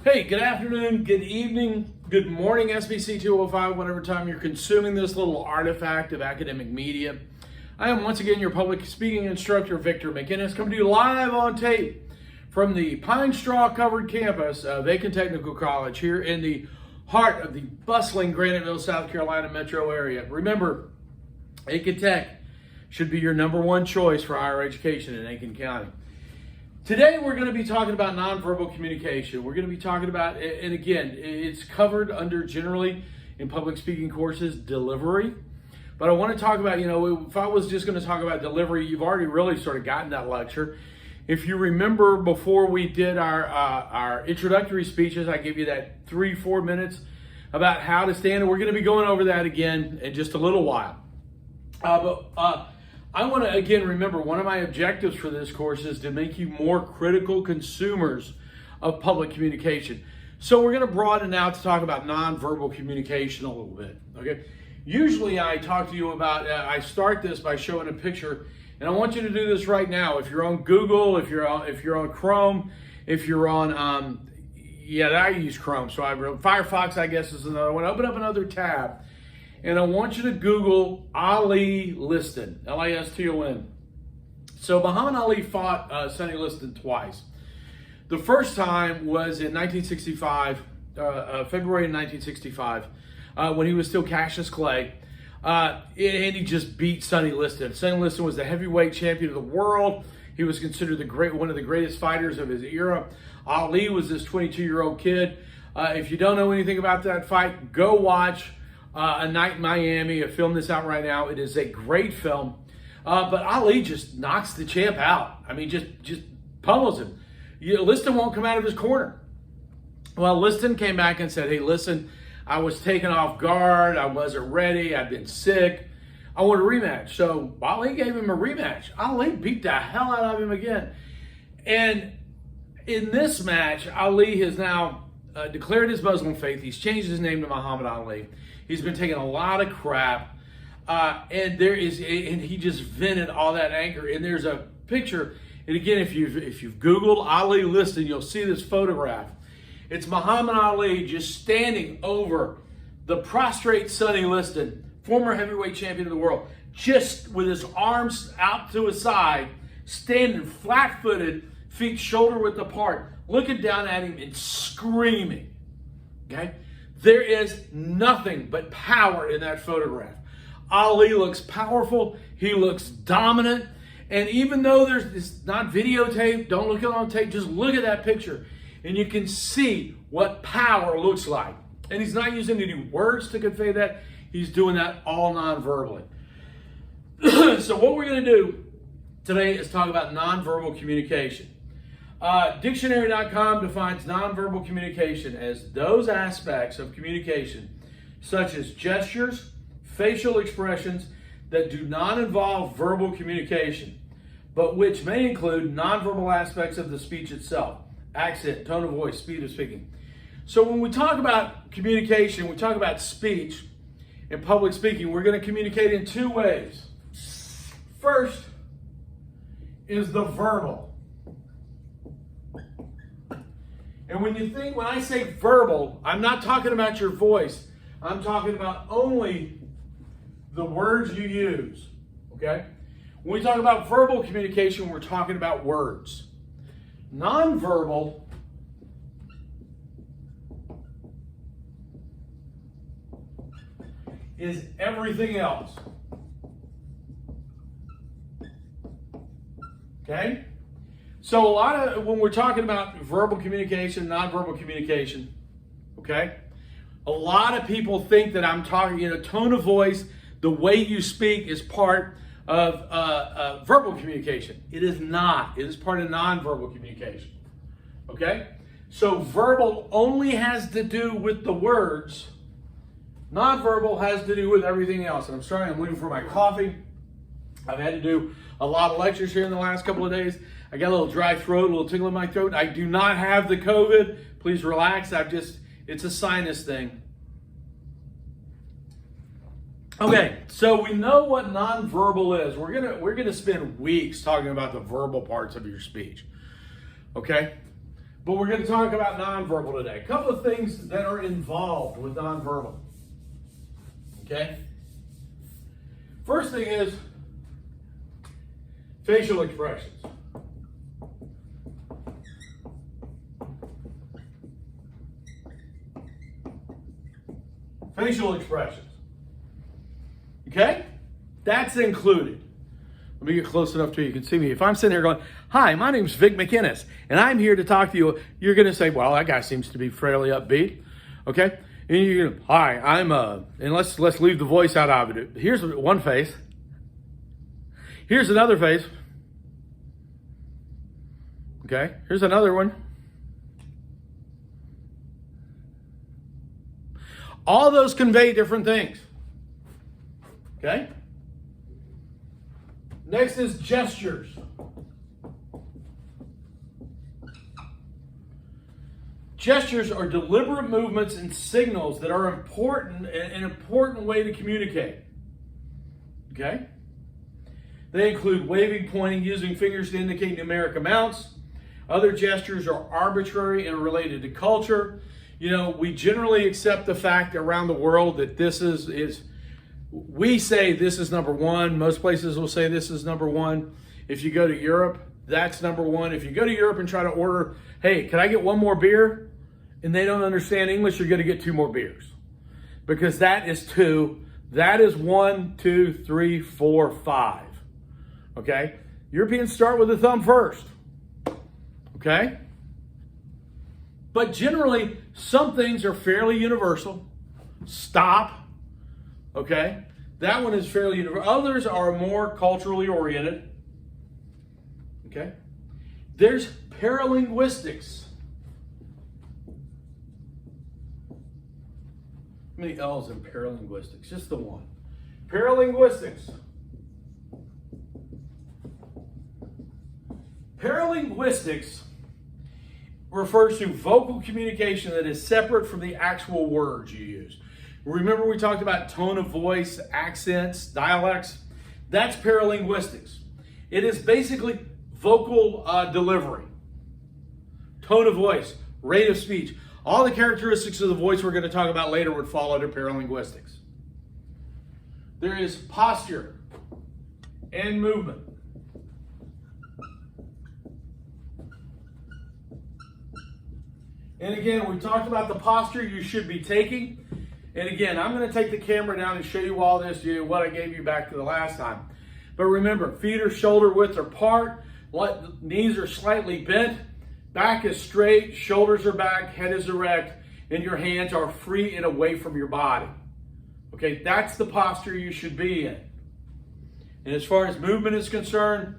Hey, good afternoon, good evening, good morning, SBC 205, whatever time you're consuming this little artifact of academic media. I am once again your public speaking instructor, Victor McInnes, coming to you live on tape from the pine straw covered campus of Aiken Technical College here in the heart of the bustling Graniteville, South Carolina metro area. Remember, Aiken Tech should be your number one choice for higher education in Aiken County. Today we're going to be talking about nonverbal communication. We're going to be talking about, and again, it's covered under generally in public speaking courses, delivery. But I want to talk about, if I was just going to talk about delivery, you've already really sort of gotten that lecture. If you remember before we did our introductory speeches, I gave you that 3-4 minutes about how to stand, and we're going to be going over that again in just a little while. I want to, again, remember, one of my objectives for this course is to make you more critical consumers of public communication. So we're going to broaden out to talk about nonverbal communication a little bit, okay? Usually I talk to you about, I start this by showing a picture, and I want you to do this right now. If you're on Google, if you're on Chrome, if you're on, I use Chrome, so Firefox, I guess, is another one. Open up another tab. And I want you to Google Ali Liston, Liston. So Muhammad Ali fought Sonny Liston twice. The first time was in 1965, February of 1965, when he was still Cassius Clay. And he just beat Sonny Liston. Sonny Liston was the heavyweight champion of the world. He was considered one of the greatest fighters of his era. Ali was this 22-year-old kid. If you don't know anything about that fight, go watch A Night in Miami. I filmed this out right now. It is a great film. But Ali just knocks the champ out. I mean, just pummels him. Liston won't come out of his corner. Well, Liston came back and said, hey, listen, I was taken off guard. I wasn't ready. I've been sick. I want a rematch. So Ali gave him a rematch. Ali beat the hell out of him again. And in this match, Ali has now declared his Muslim faith. He's changed his name to Muhammad Ali. He's been taking a lot of crap, and he just vented all that anger. And there's a picture, and again, if you've Googled Ali Liston, you'll see this photograph. It's Muhammad Ali just standing over the prostrate Sonny Liston, former heavyweight champion of the world, just with his arms out to his side, standing flat-footed, feet shoulder-width apart, looking down at him and screaming. Okay? There is nothing but power in that photograph. Ali looks powerful. He looks dominant. And even though it's not videotape, don't look at it on tape, just look at that picture. And you can see what power looks like. And he's not using any words to convey that. He's doing that all non-verbally. So what we're going to do today is talk about nonverbal communication. Dictionary.com defines nonverbal communication as those aspects of communication, such as gestures, facial expressions that do not involve verbal communication, but which may include nonverbal aspects of the speech itself, accent, tone of voice, speed of speaking. So when we talk about communication, we talk about speech and public speaking, we're going to communicate in two ways. First is the verbal. And when I say verbal, I'm not talking about your voice. I'm talking about only the words you use, okay? When we talk about verbal communication, we're talking about words. Nonverbal is everything else, okay? So when we're talking about verbal communication, nonverbal communication, okay? A lot of people think that I'm talking, tone of voice, the way you speak is part of verbal communication. It is not. It is part of nonverbal communication, okay? So verbal only has to do with the words. Nonverbal has to do with everything else. And I'm looking for my coffee. I've had to do a lot of lectures here in the last couple of days. I got a little dry throat, a little tingle in my throat. I do not have the COVID. Please relax. It's a sinus thing. Okay, so we know what nonverbal is. We're gonna spend weeks talking about the verbal parts of your speech. Okay? But we're going to talk about nonverbal today. A couple of things that are involved with nonverbal. Okay? First thing is facial expressions. Facial expressions. Okay? That's included. Let me get close enough to you can see me. If I'm sitting here going, hi, my name's Vic McInnes, and I'm here to talk to you, you're going to say, well, that guy seems to be fairly upbeat. Okay? And you're going to, hi, and let's leave the voice out of it. Here's one face. Here's another face. Okay? Here's another one. All those convey different things. Okay? Next is gestures. Gestures are deliberate movements and signals that are important, an important way to communicate. Okay? They include waving, pointing, using fingers to indicate numeric amounts. Other gestures are arbitrary and related to culture. You know, we generally accept the fact around the world that this is we say this is number one. Most places will say this is number one. If you go to Europe, that's number one. If you go to Europe and try to order, hey, can I get one more beer? And they don't understand English, you're going to get two more beers. Because that is two. That is 1, 2, 3, 4, 5. Okay? Europeans start with the thumb first. Okay? But generally, some things are fairly universal. Stop. Okay? That one is fairly universal. Others are more culturally oriented. Okay? There's paralinguistics. How many L's in paralinguistics? Just the one. Paralinguistics. Paralinguistics refers to vocal communication that is separate from the actual words you use. Remember we talked about tone of voice, accents, dialects? That's paralinguistics. It is basically vocal delivery, tone of voice, rate of speech. All the characteristics of the voice we're going to talk about later would fall under paralinguistics. There is posture and movement. And again, we talked about the posture you should be taking. And again, I'm going to take the camera down and show you all this, what I gave you back to the last time. But remember, feet are shoulder width apart, knees are slightly bent, back is straight, shoulders are back, head is erect, and your hands are free and away from your body. Okay, that's the posture you should be in. And as far as movement is concerned,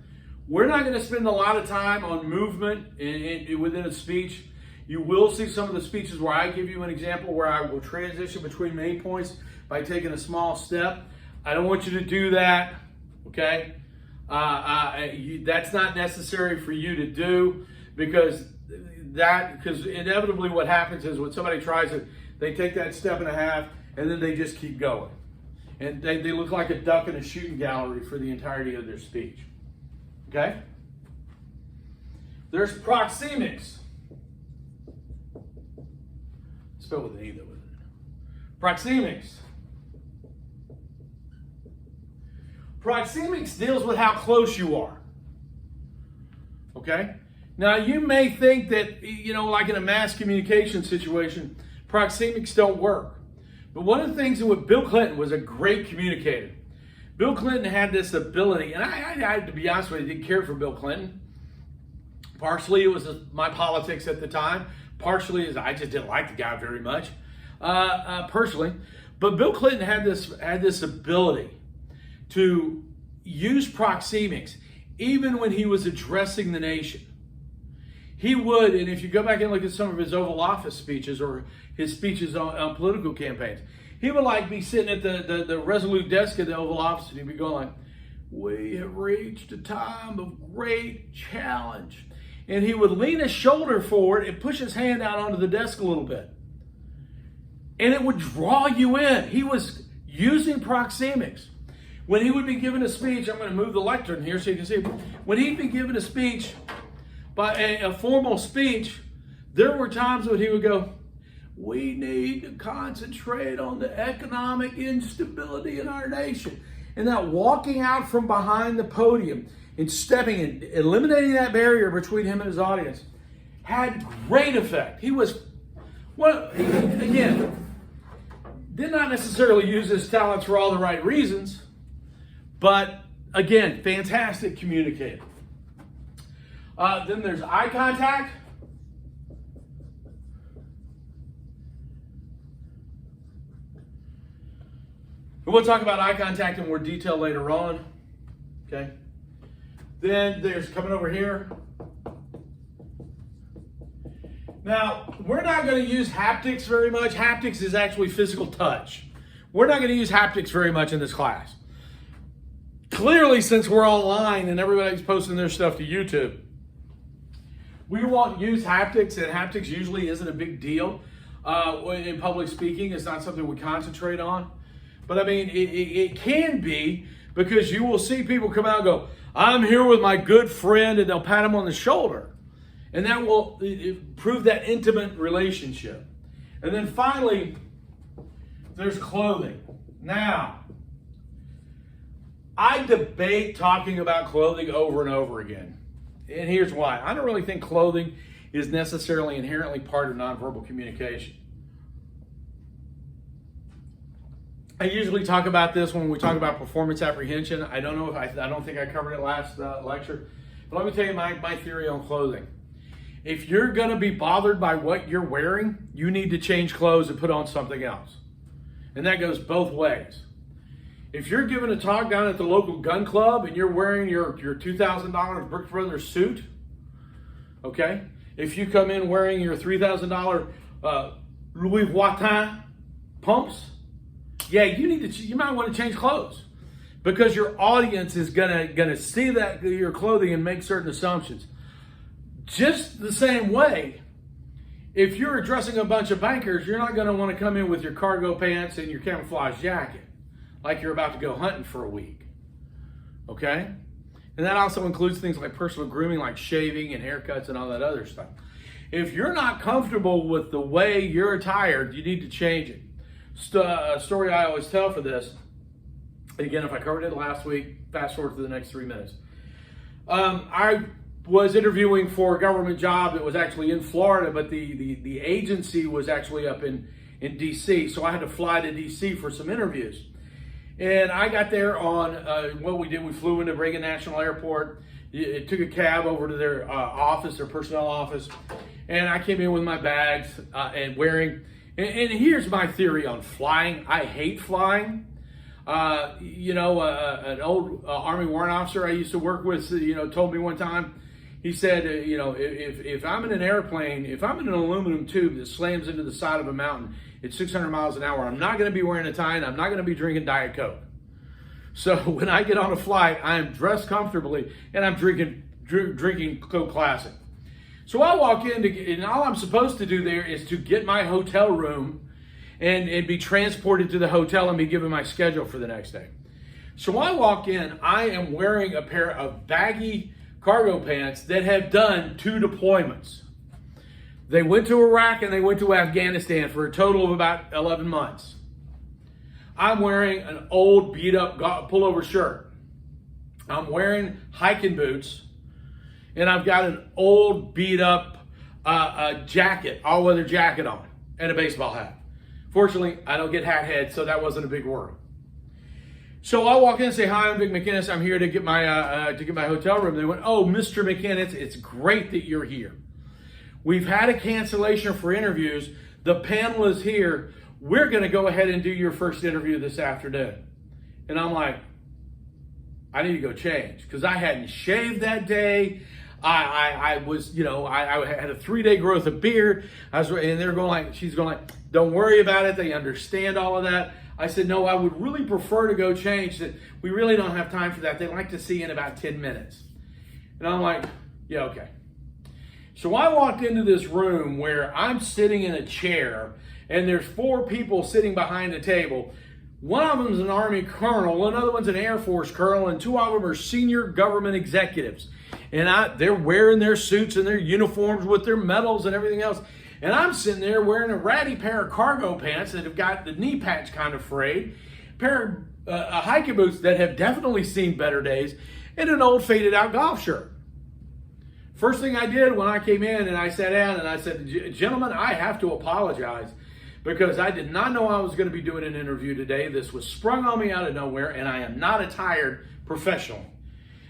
we're not going to spend a lot of time on movement within a speech. You will see some of the speeches where I give you an example where I will transition between main points by taking a small step. I don't want you to do that, okay? That's not necessary for you to do because inevitably what happens is when somebody tries it, they take that step and a half and then they just keep going. And they look like a duck in a shooting gallery for the entirety of their speech, okay? There's proxemics. Spell with an E though, isn't it? Proxemics. Proxemics deals with how close you are. Okay? Now you may think that, like in a mass communication situation, proxemics don't work. But one of the things that Bill Clinton was a great communicator. Bill Clinton had this ability, and I to be honest with you, didn't care for Bill Clinton. Partially it was my politics at the time. Partially is I just didn't like the guy very much, personally. But Bill Clinton had this ability to use proxemics even when he was addressing the nation. He would, and if you go back and look at some of his Oval Office speeches or his speeches on political campaigns, he would be sitting at the resolute desk at the Oval Office and he'd be going like, "We have reached a time of great challenge." And he would lean his shoulder forward and push his hand out onto the desk a little bit. And it would draw you in. He was using proxemics. When he would be giving a speech, I'm going to move the lectern here so you can see. When he'd be giving a speech, a formal speech, There were times when he would go, we need to concentrate on the economic instability in our nation. And that walking out from behind the podium and stepping in, eliminating that barrier between him and his audience, had great effect. He was, well, again, did not necessarily use his talents for all the right reasons, but again, fantastic communicator. Then there's eye contact. And we'll talk about eye contact in more detail later on. Okay. Then there's coming over here. Now, we're not going to use haptics very much. Haptics is actually physical touch. We're not going to use haptics very much in this class. Clearly, since we're online and everybody's posting their stuff to YouTube, we won't use haptics, and haptics usually isn't a big deal in public speaking. It's not something we concentrate on. But I mean, it can be, because you will see people come out and go, I'm here with my good friend, and they'll pat them on the shoulder. And that will prove that intimate relationship. And then finally, there's clothing. Now, I debate talking about clothing over and over again. And here's why. I don't really think clothing is necessarily inherently part of nonverbal communication. I usually talk about this when we talk about performance apprehension. I don't think I covered it last lecture. But let me tell you my theory on clothing. If you're going to be bothered by what you're wearing, you need to change clothes and put on something else. And that goes both ways. If you're giving a talk down at the local gun club and you're wearing your $2,000 Brooks Brothers suit, okay? If you come in wearing your $3,000 Louis Vuitton pumps, yeah, you might want to change clothes, because your audience is gonna see that your clothing and make certain assumptions. Just the same way, if you're addressing a bunch of bankers, you're not going to want to come in with your cargo pants and your camouflage jacket like you're about to go hunting for a week. Okay? And that also includes things like personal grooming, like shaving and haircuts and all that other stuff. If you're not comfortable with the way you're attired, you need to change it. A story I always tell for this, again, if I covered it last week, fast forward to the next 3 minutes. I was interviewing for a government job that was actually in Florida, but the agency was actually up in DC. So I had to fly to DC for some interviews. And I got there on what we did. We flew into Reagan National Airport. It took a cab over to their office, their personnel office. And I came in with my bags and wearing, and here's my theory on flying. I hate flying. An old Army warrant officer I used to work with, told me one time, he said, if I'm in an airplane, if I'm in an aluminum tube that slams into the side of a mountain at 600 miles an hour, I'm not going to be wearing a tie and I'm not going to be drinking Diet Coke. So when I get on a flight, I am dressed comfortably and I'm drinking Coke Classic. So I walk in, and all I'm supposed to do there is to get my hotel room and be transported to the hotel and be given my schedule for the next day. So I walk in, I am wearing a pair of baggy cargo pants that have done 2 deployments. They went to Iraq and they went to Afghanistan for a total of about 11 months. I'm wearing an old beat up pullover shirt. I'm wearing hiking boots, and I've got an old beat up jacket, all weather jacket on, and a baseball hat. Fortunately, I don't get hat head, so that wasn't a big worry. So I walk in and say, hi, I'm Vic McInnes. I'm here to get my hotel room. They went, oh, Mr. McInnes, it's great that you're here. We've had a cancellation for interviews. The panel is here. We're going to go ahead and do your first interview this afternoon. And I'm like, I need to go change, because I hadn't shaved that day. I had a 3-day growth of beard. And they're going like, she's going like, don't worry about it. They understand all of that. I said, no, I would really prefer to go change. That we really don't have time for that. They'd like to see you in about 10 minutes. And I'm like, yeah, okay. So I walked into this room where I'm sitting in a chair and there's 4 people sitting behind a table. One of them is an Army colonel, another one's an Air Force colonel, and 2 of them are senior government executives. And they're wearing their suits and their uniforms with their medals and everything else. And I'm sitting there wearing a ratty pair of cargo pants that have got the knee patch kind of frayed, pair of hiking boots that have definitely seen better days, and an old faded out golf shirt. First thing I did when I came in and I sat down and I said, gentlemen, I have to apologize because I did not know I was going to be doing an interview today. This was sprung on me out of nowhere, and I am not attired professional.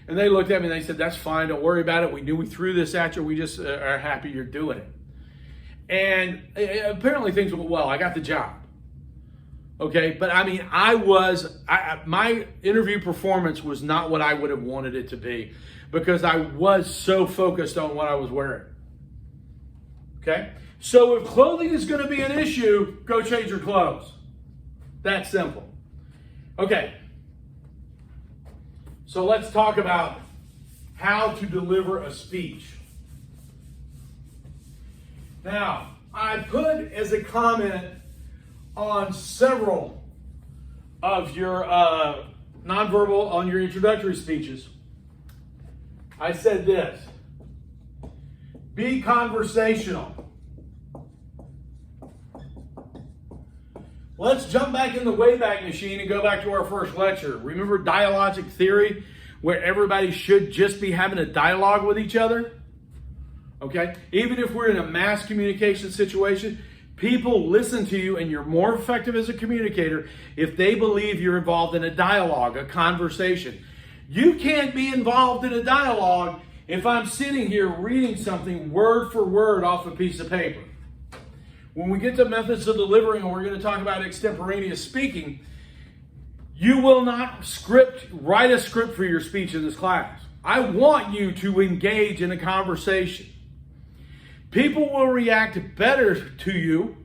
And they looked at me and they said, that's fine, don't worry about it. We knew we threw this at you. We just are happy you're doing it. And apparently things went well. I got the job. Okay, but I mean, my interview performance was not what I would have wanted it to be because I was so focused on what I was wearing. Okay, so if clothing is going to be an issue, go change your clothes. That simple. Okay, so let's talk about how to deliver a speech. Now, I put as a comment on several of your nonverbal, on your introductory speeches, I said this: be conversational. Let's jump back in the Wayback Machine and go back to our first lecture. Remember dialogic theory, where everybody should just be having a dialogue with each other? Okay? Even if we're in a mass communication situation, people listen to you and you're more effective as a communicator if they believe you're involved in a dialogue, a conversation. You can't be involved in a dialogue if I'm sitting here reading something word for word off a piece of paper. When we get to methods of delivering, and we're going to talk about extemporaneous speaking, you will not write a script for your speech in this class. I want you to engage in a conversation. People will react better to you.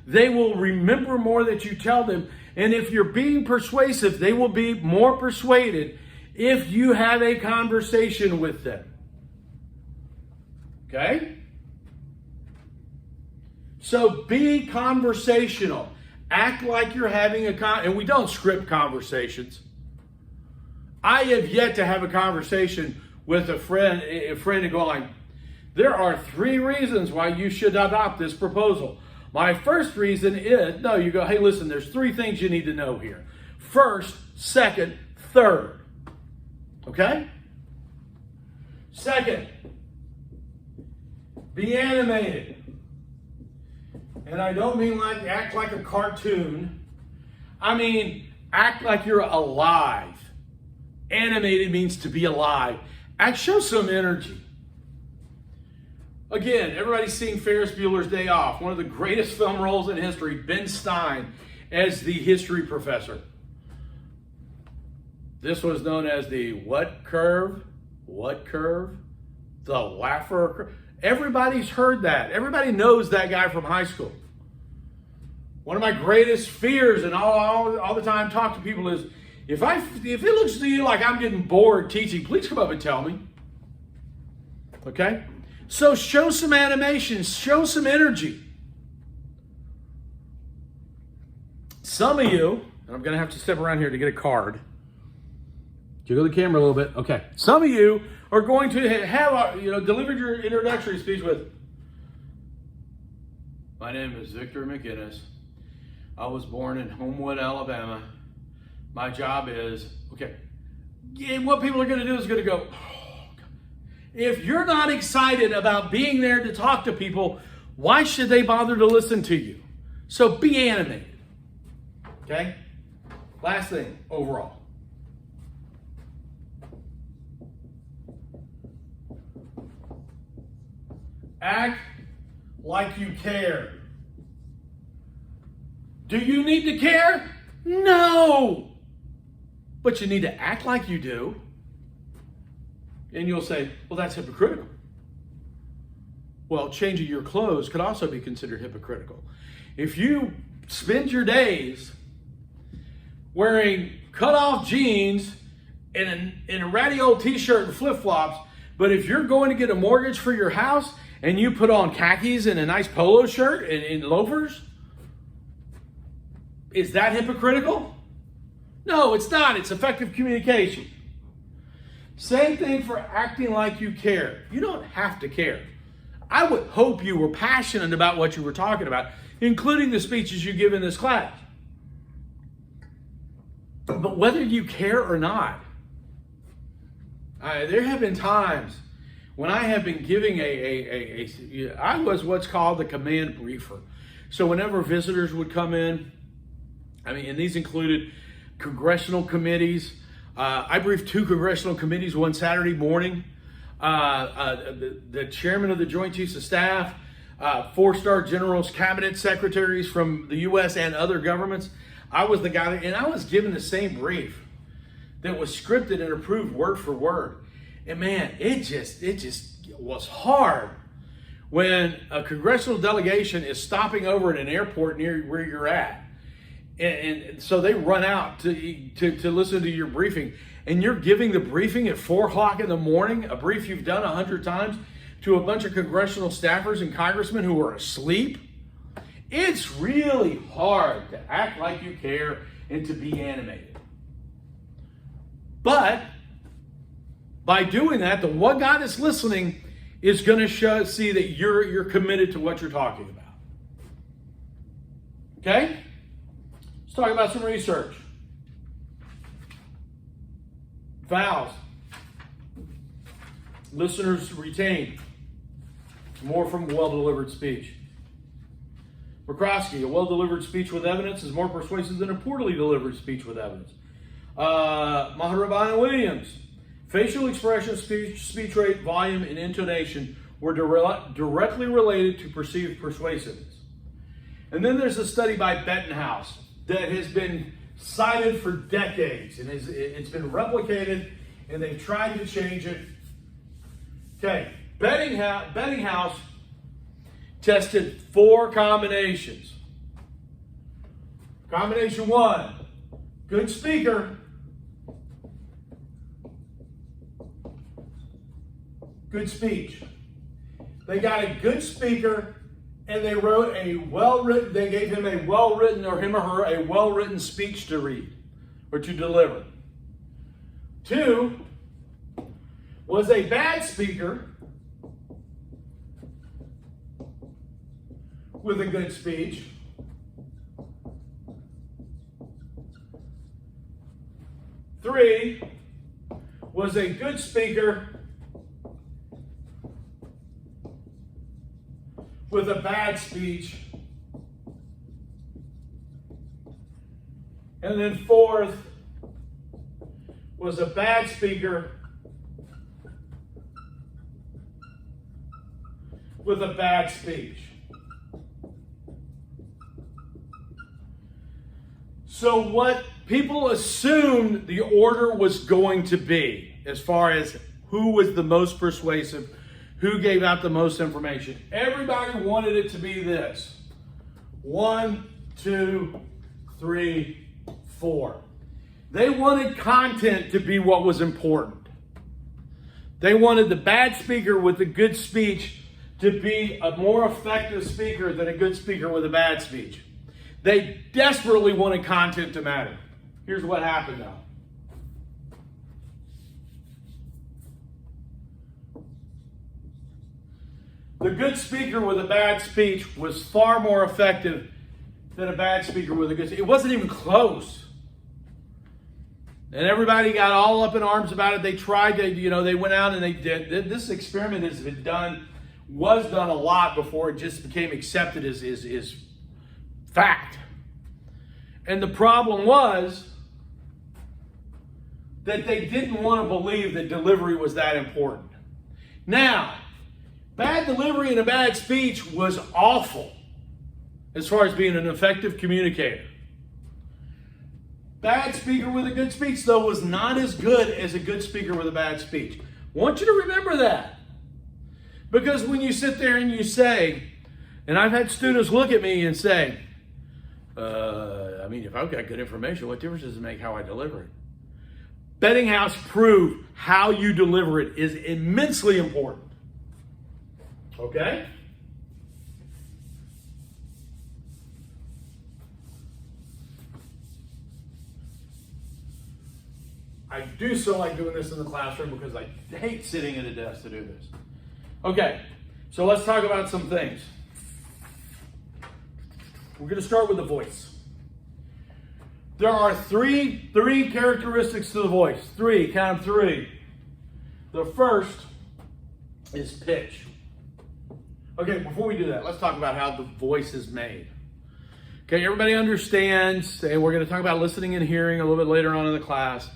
They will remember more that you tell them. And if you're being persuasive, they will be more persuaded if you have a conversation with them. Okay? So be conversational. Act like you're having and we don't script conversations. I have yet to have a conversation with a friend and go like, there are 3 reasons why you should adopt this proposal. My first reason is, no, you go, hey, listen, there's 3 things you need to know here. First, second, third. Okay? Second, be animated. And I don't mean like act like a cartoon. I mean, act like you're alive. Animated means to be alive. Show some energy. Again, everybody's seen Ferris Bueller's Day Off, one of the greatest film roles in history, Ben Stein as the history professor. This was known as the what curve? What curve? The Laffer curve. Everybody's heard that. Everybody knows that guy from high school. One of my greatest fears, and all the time talk to people, is if it looks to you like I'm getting bored teaching, please come up and tell me. Okay? So show some animation, show some energy. Some of you, and I'm going to have to step around here to get a card. Jiggle the camera a little bit. Okay. Some of you are going to have delivered your introductory speech with, my name is Victor McInnes. I was born in Homewood, Alabama. My job is, okay. And what people are going to do is going to go, oh, God. If you're not excited about being there to talk to people, why should they bother to listen to you? So be animated. Okay? Last thing, overall. Act like you care. Do you need to care? No. But you need to act like you do. And you'll say, well, that's hypocritical. Well, changing your clothes could also be considered hypocritical. If you spend your days wearing cut-off jeans and a ratty old t-shirt and flip-flops, but if you're going to get a mortgage for your house and you put on khakis and a nice polo shirt and loafers, is that hypocritical? No, it's not. It's effective communication. Same thing for acting like you care. You don't have to care. I would hope you were passionate about what you were talking about, including the speeches you give in this class. But whether you care or not, there have been times when I have been giving I was what's called the command briefer. So whenever visitors would come in, and these included congressional committees. I briefed 2 congressional committees one Saturday morning. The chairman of the Joint Chiefs of Staff, 4-star generals, cabinet secretaries from the U.S. and other governments. I was the guy, and I was given the same brief that was scripted and approved word for word. And man, it just was hard when a congressional delegation is stopping over at an airport near where you're at. And so they run out to listen to your briefing, and you're giving the briefing at 4 o'clock in the morning, a brief you've done 100 times, to a bunch of congressional staffers and congressmen who are asleep. It's really hard to act like you care and to be animated. But by doing that, the one guy that's listening is going to see that you're committed to what you're talking about. Okay? Let's talk about some research. Vowels. Listeners retain more from well-delivered speech. McCroskey, a well-delivered speech with evidence is more persuasive than a poorly delivered speech with evidence. Maharabana Williams, facial expression, speech rate, volume, and intonation were directly related to perceived persuasiveness. And then there's a study by Bettenhouse that has been cited for decades, and it's been replicated, and they've tried to change it. Okay, Bettinghouse tested 4 combinations. Combination 1, good speaker, good speech. They got a good speaker, and they wrote they gave him a well-written, or him or her, a well-written speech to read or to deliver. 2 was a bad speaker with a good speech. 3 was a good speaker with a bad speech. And then 4th was a bad speaker with a bad speech. So what people assumed the order was going to be, as far as who was the most persuasive, who gave out the most information. Everybody wanted it to be this: 1, 2, 3, 4. They wanted content to be what was important. They wanted the bad speaker with the good speech to be a more effective speaker than a good speaker with a bad speech. They desperately wanted content to matter. Here's what happened though. The good speaker with a bad speech was far more effective than a bad speaker with a good speech. It wasn't even close. And everybody got all up in arms about it. They tried to, they went out and they did. This experiment was done a lot before it just became accepted as fact. And the problem was that they didn't want to believe that delivery was that important. Now, bad delivery and a bad speech was awful as far as being an effective communicator. Bad speaker with a good speech, though, was not as good as a good speaker with a bad speech. I want you to remember that. Because when you sit there and you say, and I've had students look at me and say, if I've got good information, what difference does it make how I deliver it? Bettinghouse proved how you deliver it is immensely important. Okay? I do so like doing this in the classroom because I hate sitting at a desk to do this. Okay, so let's talk about some things. We're going to start with the voice. There are three characteristics to the voice. Three, count of three. The first is pitch. Okay, before we do that, let's talk about how the voice is made. Okay, everybody understands, and we're going to talk about listening and hearing a little bit later on in the class.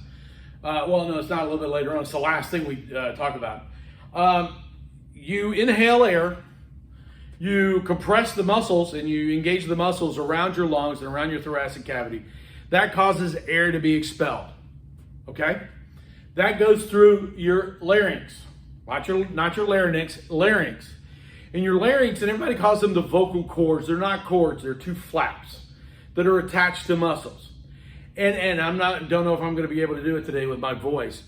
Well, no, it's not a little bit later on. It's the last thing we talk about. You inhale air, you compress the muscles, and you engage the muscles around your lungs and around your thoracic cavity. That causes air to be expelled. Okay? That goes through your larynx. Not your larynx, larynx. And your larynx, and everybody calls them the vocal cords. They're not cords, they're two flaps that are attached to muscles. And don't know if I'm going to be able to do it today with my voice.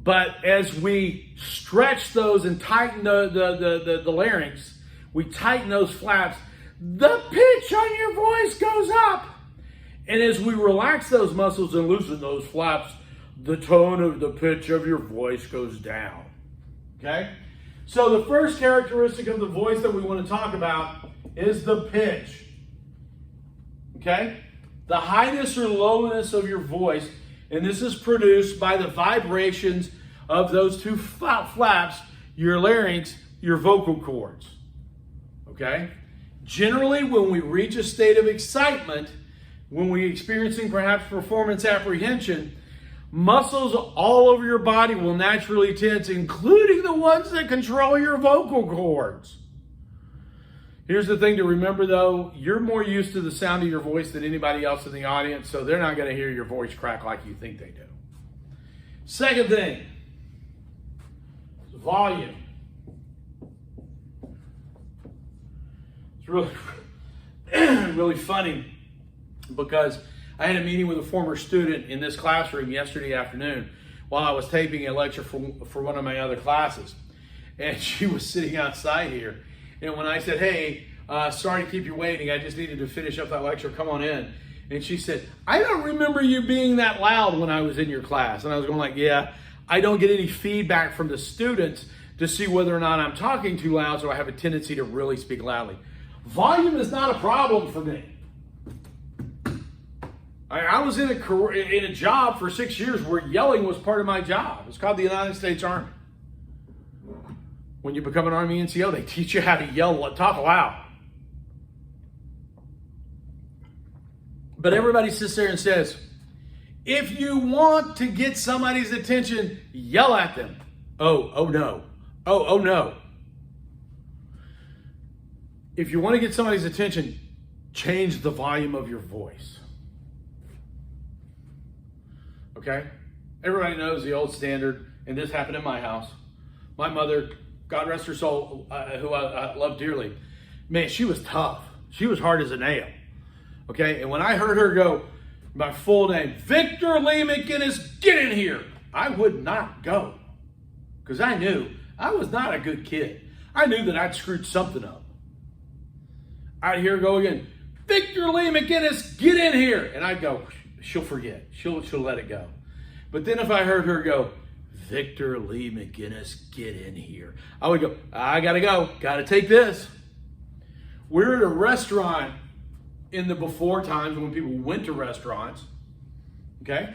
But as we stretch those and tighten the larynx, we tighten those flaps, the pitch on your voice goes up. And as we relax those muscles and loosen those flaps, the tone of the pitch of your voice goes down. Okay? So the first characteristic of the voice that we want to talk about is the pitch. Okay? The highness or lowness of your voice, and this is produced by the vibrations of those two flaps, your larynx, your vocal cords. Okay? Generally, when we reach a state of excitement, when we're experiencing perhaps performance apprehension, muscles all over your body will naturally tense, including the ones that control your vocal cords. Here's the thing to remember, though. You're more used to the sound of your voice than anybody else in the audience, so they're not going to hear your voice crack like you think they do. Second thing is volume. It's really, really funny because I had a meeting with a former student in this classroom yesterday afternoon while I was taping a lecture for one of my other classes. And she was sitting outside here. And when I said, hey, sorry to keep you waiting, I just needed to finish up that lecture, come on in. And she said, I don't remember you being that loud when I was in your class. And I was going like, yeah, I don't get any feedback from the students to see whether or not I'm talking too loud, so I have a tendency to really speak loudly. Volume is not a problem for me. I was in a job for 6 years where yelling was part of my job. It's called the United States Army. When you become an Army NCO, they teach you how to yell, talk loud. But everybody sits there and says, if you want to get somebody's attention, yell at them. Oh no. Oh no. If you want to get somebody's attention, change the volume of your voice. Okay? Everybody knows the old standard, and this happened in my house. My mother, God rest her soul, who I love dearly, man, she was tough. She was hard as a nail. Okay? And when I heard her go, my full name, Victor Lee McGinnis, get in here, I would not go. Because I knew I was not a good kid. I knew that I'd screwed something up. I'd hear her go again, Victor Lee McGinnis, get in here. And I'd go, she'll forget. She'll let it go. But then if I heard her go, Victor Lee McGinnis, get in here, I would go, I gotta go, gotta take this. We're at a restaurant in the before times when people went to restaurants, okay?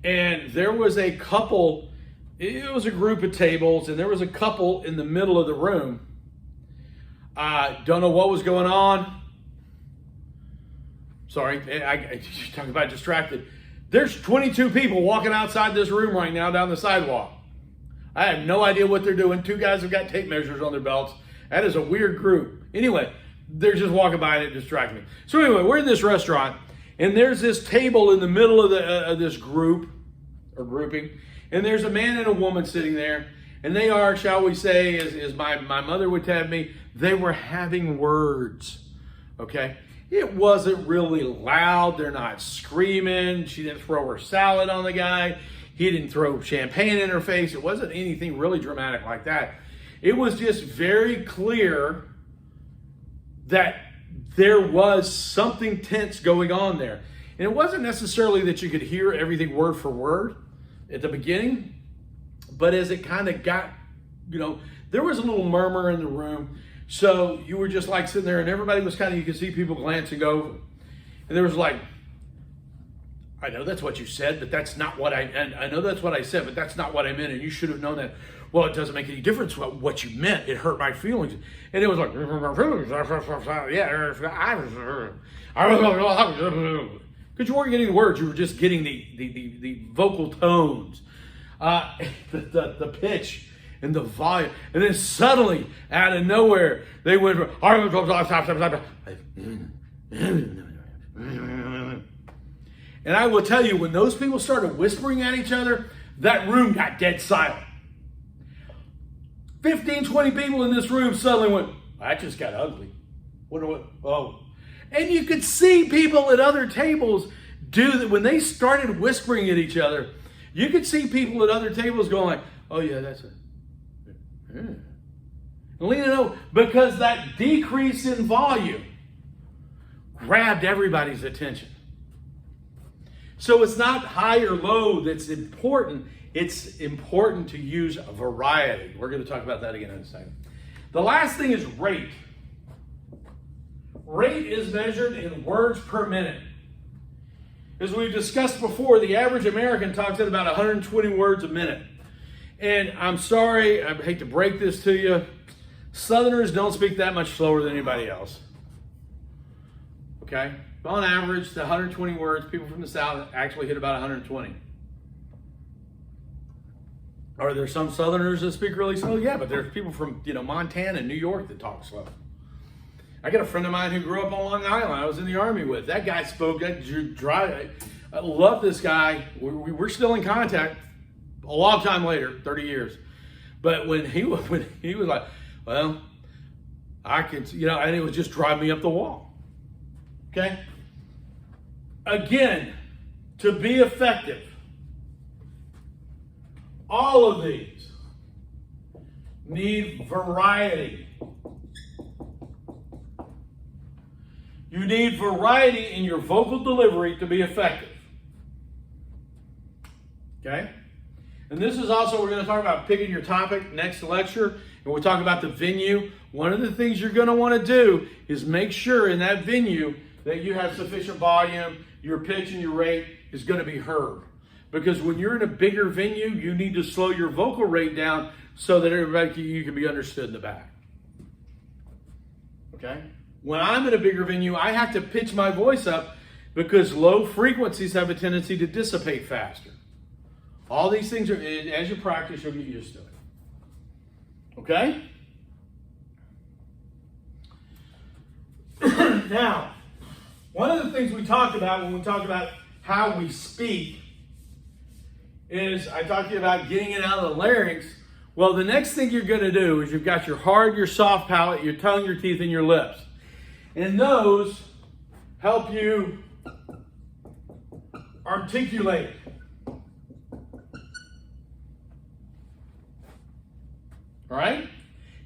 And there was a couple, it was a group of tables, and there was a couple in the middle of the room. I don't know what was going on. Sorry, I talking about distracted. There's 22 people walking outside this room right now down the sidewalk. I have no idea what they're doing. Two guys have got tape measures on their belts. That is a weird group. Anyway, they're just walking by and it distracted me. So anyway, we're in this restaurant, and there's this table in the middle of this group or grouping, and there's a man and a woman sitting there, and they are, shall we say, as my mother would tell me, they were having words. Okay. It wasn't really loud. They're not screaming. She didn't throw her salad on the guy. He didn't throw champagne in her face. It wasn't anything really dramatic like that. It was just very clear that there was something tense going on there. And it wasn't necessarily that you could hear everything word for word, at the beginning, but as it kind of got, there was a little murmur in the room. So you were just like sitting there and everybody was kind of, you could see people glancing over. And there was like, I know that's what you said, but that's not what I know that's what I said, but that's not what I meant. And you should have known that. Well, it doesn't make any difference what you meant. It hurt my feelings. And it was like, yeah, because you weren't getting the words. You were just getting the vocal tones, the pitch and the volume. And then suddenly, out of nowhere, they went from, and I will tell you, when those people started whispering at each other, that room got dead silent. 15, 20 people in this room suddenly went, that just got ugly. Oh. And you could see people at other tables do that. When they started whispering at each other, you could see people at other tables going like, oh yeah, that's it. And leaning over, because that decrease in volume grabbed everybody's attention. So it's not high or low that's important. It's important to use a variety. We're going to talk about that again in a second. The last thing is rate. Rate is measured in words per minute. As we've discussed before, the average American talks at about 120 words a minute. And I'm sorry, I hate to break this to you, Southerners don't speak that much slower than anybody else. Okay? On average, the 120 words, people from the South actually hit about 120. Are there some Southerners that speak really slow? Yeah, but there's people from Montana and New York that talk slow. I got a friend of mine who grew up on Long Island. I was in the Army with. That guy spoke dry. I love this guy. We're still in contact a long time later, 30 years. But when he was like, well, I can, and it would just drive me up the wall. Okay? Again, to be effective, all of these need variety. You need variety in your vocal delivery to be effective. Okay? And this is also, we're going to talk about picking your topic next lecture, and we'll talk about the venue. One of the things you're going to want to do is make sure in that venue that you have sufficient volume, your pitch and your rate is going to be heard. Because when you're in a bigger venue, you need to slow your vocal rate down so that you can be understood in the back. Okay? When I'm in a bigger venue, I have to pitch my voice up because low frequencies have a tendency to dissipate faster. All these things are, as you practice, you'll get used to it. Okay? Now, one of the things we talked about when we talked about how we speak is I talked to you about getting it out of the larynx. Well, the next thing you're going to do is you've got your hard, your soft palate, your tongue, your teeth, and your lips. And those help you articulate. All right?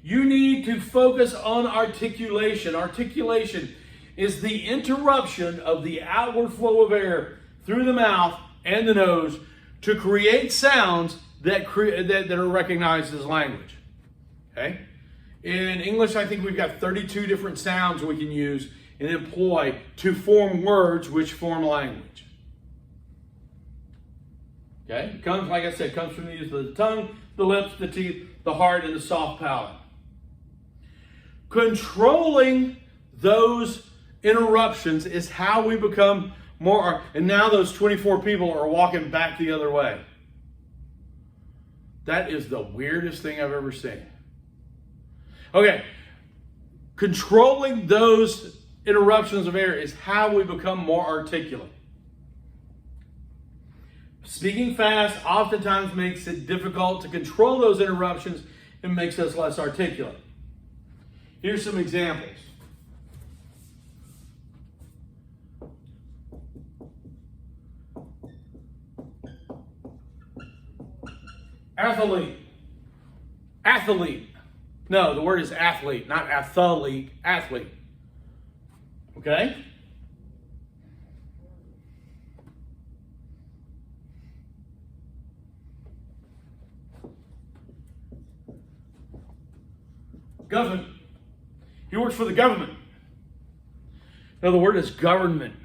You need to focus on articulation. Articulation is the interruption of the outward flow of air through the mouth and the nose to create sounds that are recognized as language. Okay? In English, I think we've got 32 different sounds we can use and employ to form words which form language. Okay? It comes, like I said, comes from the use of the tongue, the lips, the teeth, the heart, and the soft palate. Controlling those interruptions is how we become more, and now those 24 people are walking back the other way. That is the weirdest thing I've ever seen. Okay, controlling those interruptions of air is how we become more articulate. Speaking fast oftentimes makes it difficult to control those interruptions and makes us less articulate. Here's some examples. Athlete. Athlete. No, the word is athlete, not athlete. Athlete. Okay? Government. He works for the government. Now the word is government.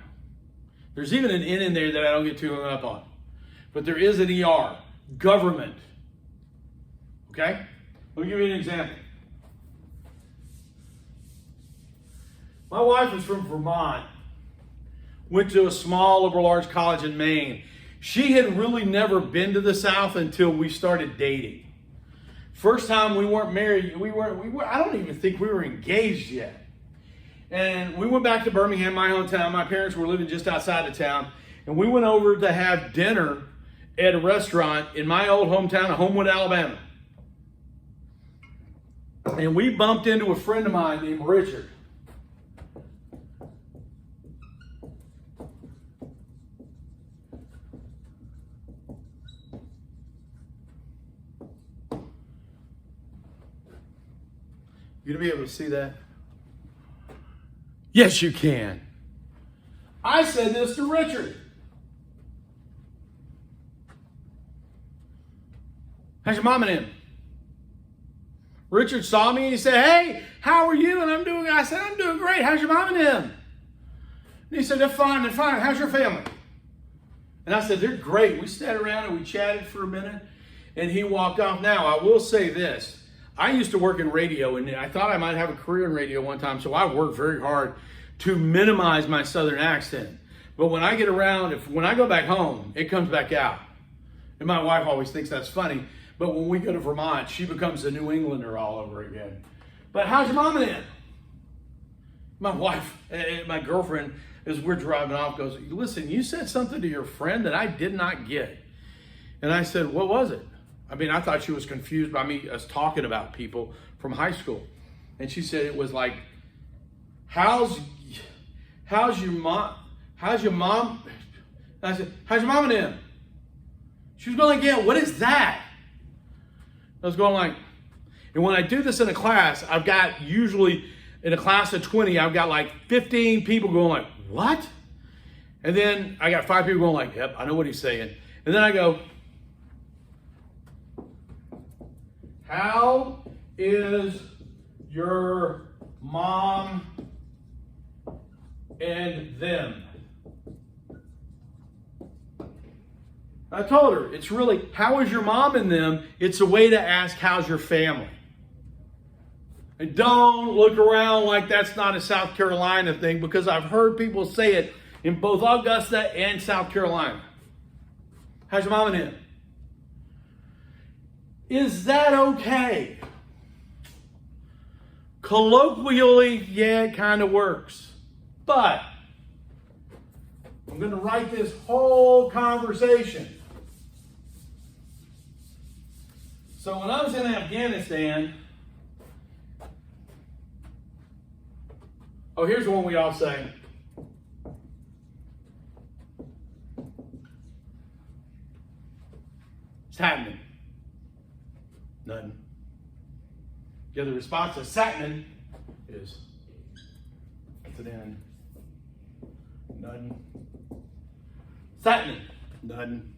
There's even an N in there that I don't get too hung up on. But there is an ER. Government. Okay? Let me give you an example. My wife is from Vermont. Went to a small liberal arts college in Maine. She had really never been to the South until we started dating. First time we weren't married, I don't even think we were engaged yet. And we went back to Birmingham, my hometown. My parents were living just outside of town. And we went over to have dinner at a restaurant in my old hometown of Homewood, Alabama. And we bumped into a friend of mine named Richard. You gonna be able to see that? Yes, you can. I said this to Richard. How's your mom and him? Richard saw me and he said, hey, how are you? And I said, I'm doing great. How's your mom and him? And he said, they're fine, they're fine. How's your family? And I said, they're great. We sat around and we chatted for a minute and he walked off. Now, I will say this. I used to work in radio, and I thought I might have a career in radio one time, so I worked very hard to minimize my Southern accent. But when I get around, when I go back home, it comes back out. And my wife always thinks that's funny, but when we go to Vermont, she becomes a New Englander all over again. But how's your mom and him? My wife, my girlfriend, as we're driving off, goes, listen, you said something to your friend that I did not get. And I said, what was it? I mean, I thought she was confused by us talking about people from high school. And she said it was like, how's your mom? How's your mom? And I said, how's your mom and him? She was going like, yeah, what is that? I was going like, and when I do this in a class, I've got usually in a class of 20, I've got like 15 people going like, what? And then I got 5 people going like, yep, I know what he's saying. And then I go, how is your mom and them? I told her, it's really, how is your mom and them? It's a way to ask, how's your family? And don't look around like that's not a South Carolina thing, because I've heard people say it in both Augusta and South Carolina. How's your mom and him? Is that okay? Colloquially, yeah, it kind of works. But I'm going to write this whole conversation. So when I was in Afghanistan, oh, here's one we all say. It's happening. Nothing. The other response to Satman is, what's it in? Nothing. Satman. Nothing.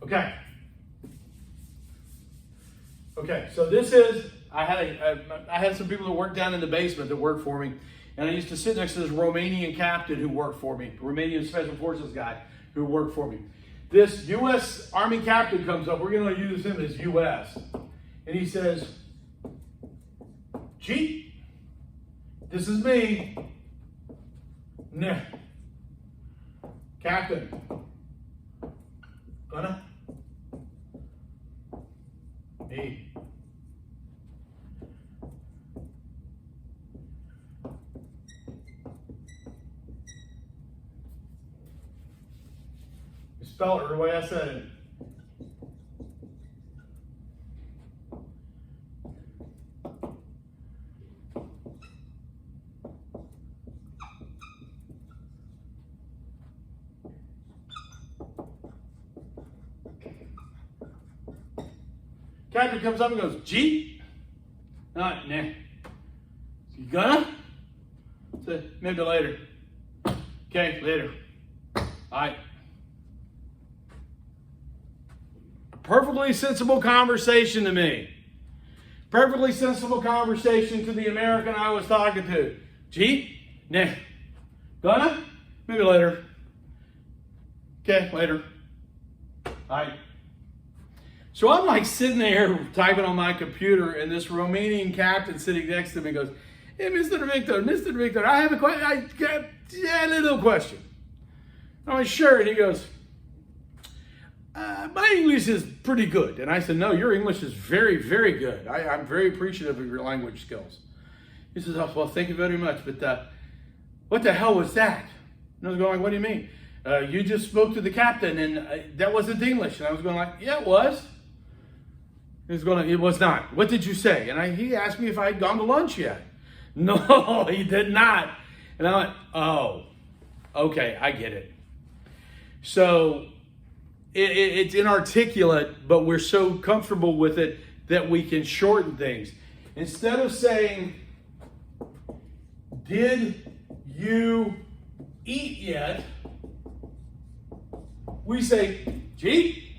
Okay. Okay, so this is, I had some people that worked down in the basement that worked for me, and I used to sit next to this Romanian captain who worked for me, Romanian Special Forces guy who worked for me. This U.S. Army captain comes up, we're going to use him as U.S., and he says, Chief, this is me. Nah. Captain. Gonna? Me. You spell it the way I said it. Captain comes up and goes, G? Nah. You gonna? Said, maybe later. Okay, later. All right. A perfectly sensible conversation to me. Perfectly sensible conversation to the American I was talking to. Gee, nah. Gonna? Maybe later. Okay, later. All right. So I'm like sitting there typing on my computer, and this Romanian captain sitting next to me goes, "Hey, Mr. Victor, I have a question. I got a little question." I'm like, "Sure." And he goes, "My English is pretty good." And I said, "No, your English is very, very good. I'm very appreciative of your language skills." He says, "Oh, well, thank you very much. But what the hell was that?" And I was going, "What do you mean?" "You just spoke to the captain, and that wasn't English." And I was going like, "Yeah, it was." He was going, "It was not. What did you say?" And he asked me if I had gone to lunch yet. No, he did not. And I went, "Oh, okay, I get it." So it's inarticulate, but we're so comfortable with it that we can shorten things. Instead of saying, "Did you eat yet?" we say, "Gee,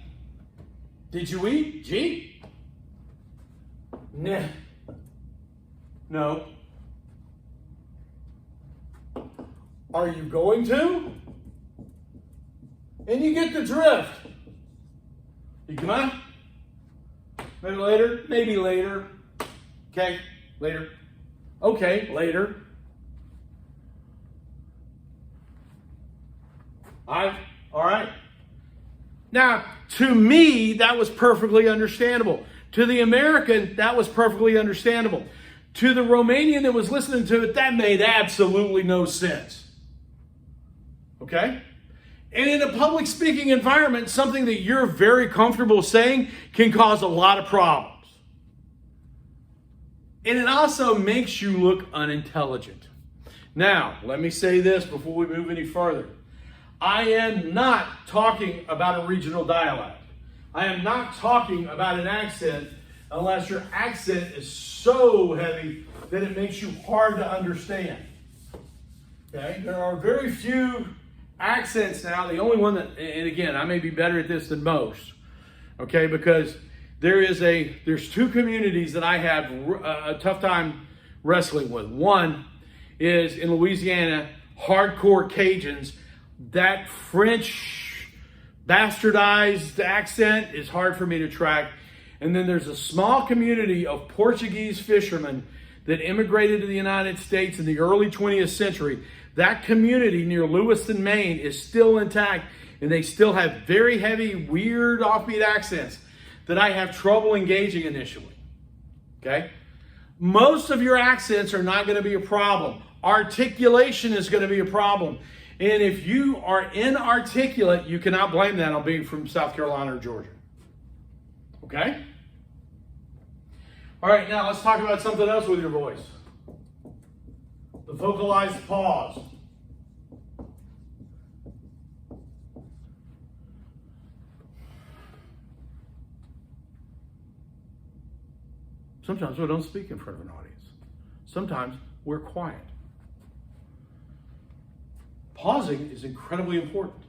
did you eat? Gee? Nah. No. Are you going to?" And you get the drift. You come on? Maybe later? Maybe later. Okay, later. Okay, later. All right. Now, to me, that was perfectly understandable. To the American, that was perfectly understandable. To the Romanian that was listening to it, that made absolutely no sense. Okay? And in a public speaking environment, something that you're very comfortable saying can cause a lot of problems. And it also makes you look unintelligent. Now, let me say this before we move any further. I am not talking about a regional dialect. I am not talking about an accent unless your accent is so heavy that it makes you hard to understand. Okay? There are very few accents now. The only one that, and again, I may be better at this than most, okay, because there's two communities that I have a tough time wrestling with. One is in Louisiana, hardcore Cajuns. That French bastardized accent is hard for me to track. And then there's a small community of Portuguese fishermen that immigrated to the United States in the early 20th century. That community near Lewiston, Maine is still intact, and they still have very heavy, weird, offbeat accents that I have trouble engaging initially. Okay? Most of your accents are not going to be a problem. Articulation is going to be a problem. And if you are inarticulate, you cannot blame that on being from South Carolina or Georgia. Okay? All right, now let's talk about something else with your voice. The vocalized pause. Sometimes we don't speak in front of an audience. Sometimes we're quiet. Pausing is incredibly important.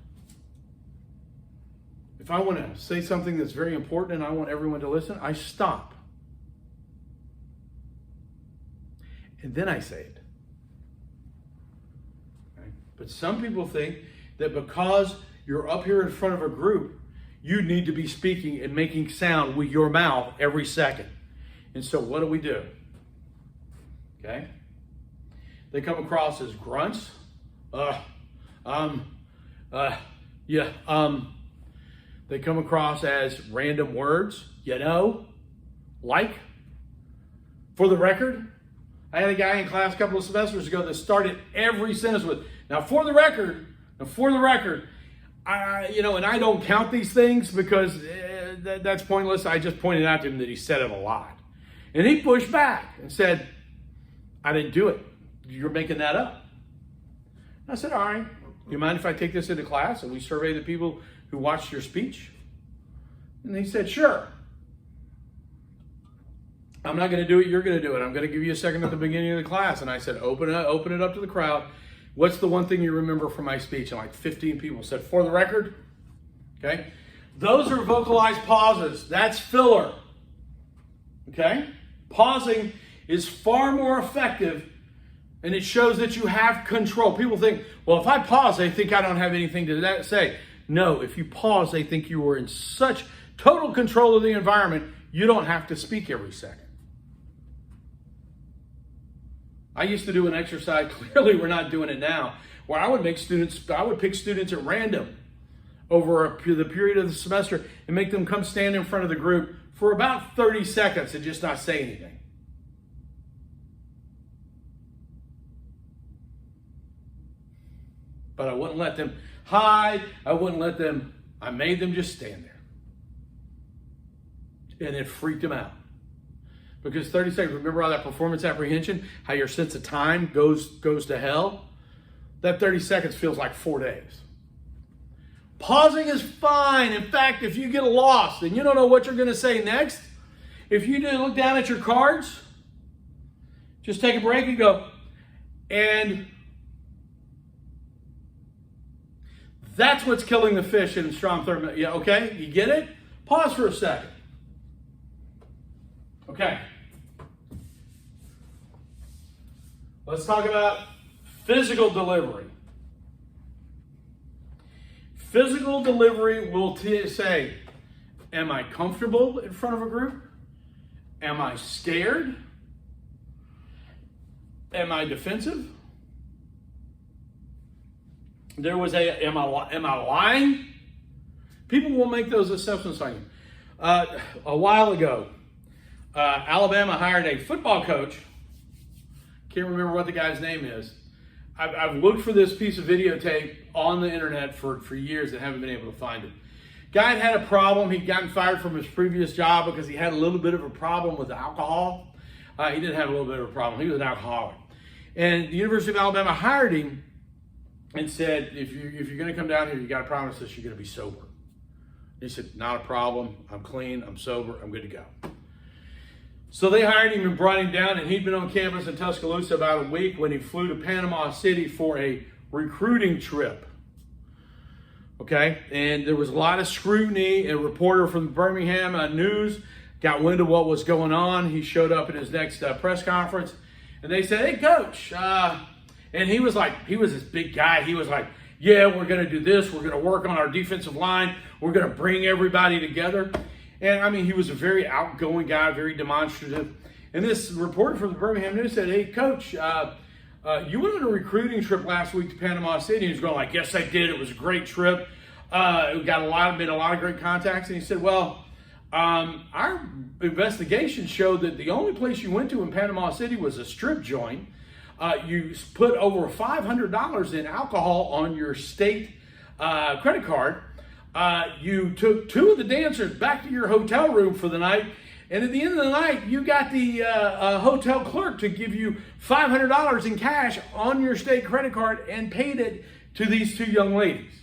If I want to say something that's very important and I want everyone to listen, I stop. And then I say it. Okay? But some people think that because you're up here in front of a group, you need to be speaking and making sound with your mouth every second. And so what do? Okay? They come across as grunts. They come across as random words, like. For the record, I had a guy in class a couple of semesters ago that started every sentence with, now for the record, and I don't count these things because that's pointless. I just pointed out to him that he said it a lot. And he pushed back and said, I didn't do it. You're making that up. I said, all right, do you mind if I take this into class and we survey the people who watched your speech? And he said, sure. I'm not going to do it, you're going to do it. I'm going to give you a second at the beginning of the class. And I said, open it up to the crowd. What's the one thing you remember from my speech? And like 15 people said, for the record. Okay? Those are vocalized pauses. That's filler. Okay? Pausing is far more effective, and it shows that you have control. People think, well, if I pause, they think I don't have anything to say. No, if you pause, they think you are in such total control of the environment, you don't have to speak every second. I used to do an exercise, clearly we're not doing it now, where I would pick students at random over the period of the semester and make them come stand in front of the group for about 30 seconds and just not say anything. But I wouldn't let them hide. I made them just stand there. And it freaked them out. Because 30 seconds, remember all that performance apprehension, how your sense of time goes to hell? That 30 seconds feels like 4 days. Pausing is fine. In fact, if you get lost and you don't know what you're going to say next, if you do look down at your cards, just take a break and go, and that's what's killing the fish in strong thermal. Yeah, okay, you get it? Pause for a second. Okay. Let's talk about physical delivery. Physical delivery will say, am I comfortable in front of a group? Am I scared? Am I defensive? There was am I lying? People will make those assessments on you. A while ago, Alabama hired a football coach. Can't remember what the guy's name is. I've looked for this piece of videotape on the internet for years and haven't been able to find it. Guy had a problem. He'd gotten fired from his previous job because he had a little bit of a problem with alcohol. He didn't have a little bit of a problem. He was an alcoholic. And the University of Alabama hired him and said, if you're going to come down here, you got to promise us you're going to be sober. He said, not a problem. I'm clean. I'm sober. I'm good to go. So they hired him and brought him down, and he'd been on campus in Tuscaloosa about a week when he flew to Panama City for a recruiting trip. Okay, and there was a lot of scrutiny. A reporter from the Birmingham News got wind of what was going on. He showed up at his next press conference, and they said, hey, coach. And he was this big guy. He was like, yeah, we're going to do this. We're going to work on our defensive line. We're going to bring everybody together. And I mean, he was a very outgoing guy, very demonstrative. And this reporter from the Birmingham News said, hey, coach, you went on a recruiting trip last week to Panama City. And he was going like, yes, I did. It was a great trip. We made a lot of great contacts. And he said, well, our investigation showed that the only place you went to in Panama City was a strip joint. You put over $500 in alcohol on your state credit card. You took 2 of the dancers back to your hotel room for the night. And at the end of the night, you got the hotel clerk to give you $500 in cash on your state credit card and paid it to these 2 young ladies.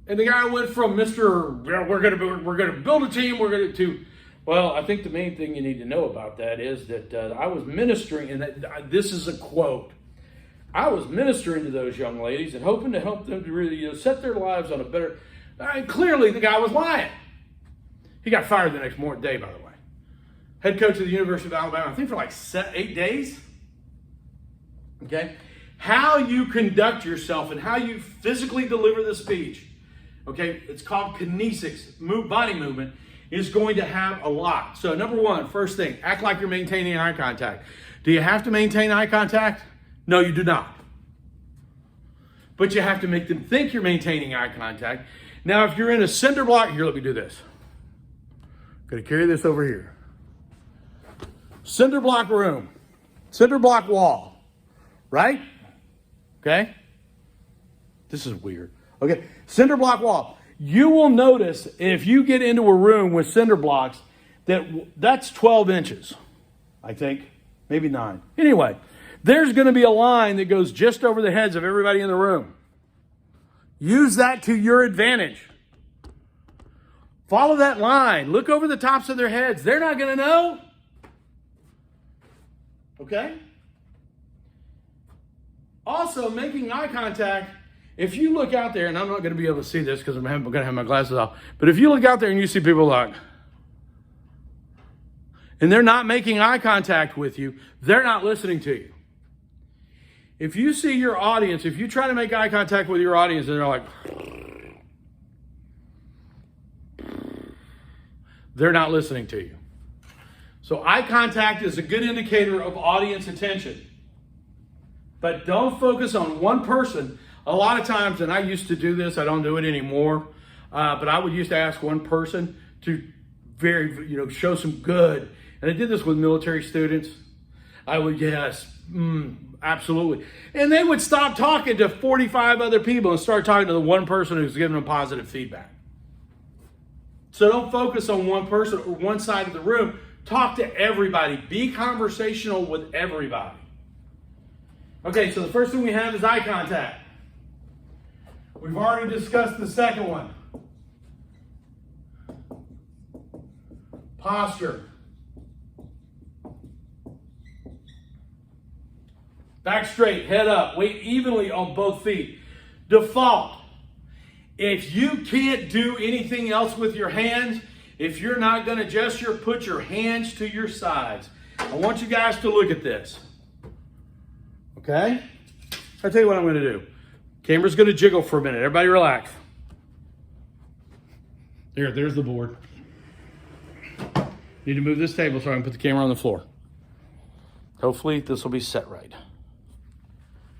And the guy went from we're going to build a team, to, well, I think the main thing you need to know about that is that I was ministering, and this is a quote. I was ministering to those young ladies and hoping to help them to really set their lives on a better. Clearly, the guy was lying. He got fired the next day, by the way. Head coach of the University of Alabama, I think for like 8 days. Okay? How you conduct yourself and how you physically deliver the speech, okay, it's called kinesics, body movement, is going to have a lot. So number one, first thing, act like you're maintaining eye contact. Do you have to maintain eye contact? No, you do not. But you have to make them think you're maintaining eye contact. Now, if you're in a cinder block, here, let me do this. I'm going to carry this over here. Cinder block room, cinder block wall, right? Okay? This is weird. Okay, cinder block wall. You will notice if you get into a room with cinder blocks that's 12 inches, I think, maybe 9. Anyway, there's going to be a line that goes just over the heads of everybody in the room. Use that to your advantage. Follow that line. Look over the tops of their heads. They're not going to know. Okay? Also, making eye contact. If you look out there, and I'm not going to be able to see this because I'm going to have my glasses off, but if you look out there and you see people like, and they're not making eye contact with you, they're not listening to you. If you see your audience, if you try to make eye contact with your audience and they're like, they're not listening to you. So eye contact is a good indicator of audience attention. But don't focus on one person. A lot of times, and I used to do this, I don't do it anymore, but I would used to ask one person to show some good. And I did this with military students. I would, yes, absolutely. And they would stop talking to 45 other people and start talking to the one person who's giving them positive feedback. So don't focus on one person or one side of the room. Talk to everybody. Be conversational with everybody. Okay, so the first thing we have is eye contact. We've already discussed the second one. Posture. Back straight, head up, weight evenly on both feet. Default. If you can't do anything else with your hands, if you're not going to put your hands to your sides. I want you guys to look at this. Okay? I'll tell you what I'm going to do. Camera's going to jiggle for a minute. Everybody relax. There's the board. Need to move this table so I can put the camera on the floor. Hopefully this will be set right.